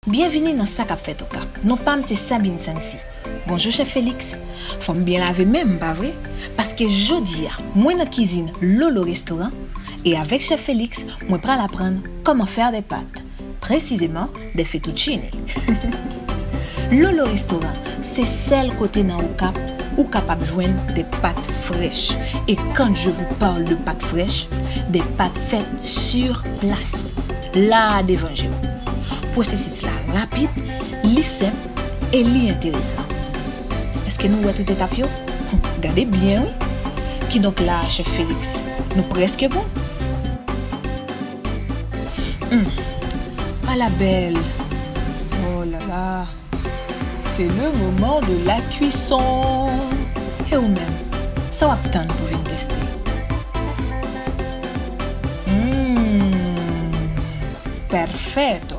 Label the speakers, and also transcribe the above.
Speaker 1: Bienvenue dans ça qu'a fait au cap. Non pas c'est Sabine Sensi. Bonjour chef Félix. Faut me bien laver même, pas vrai? Parce que jodi a, moi dans cuisine Lolo restaurant et avec chef Félix, moi pral apprendre comment faire des pâtes, précisément des fettuccine. Lolo restaurant, c'est celle côté dans au cap ou capable de joindre des pâtes fraîches. Et quand je vous parle de pâtes fraîches, des pâtes faites sur place, là devant vous. Processus là rapide, li simple et li intéressant. Est-ce que nous voyons tout étape yo? Regardez bien, oui. Qui donc là, chef Félix? Nous presque bon. Ah la belle. Oh là là. C'est le moment de la cuisson. Et ou même, ça va attendre pour venir tester. Perfetto.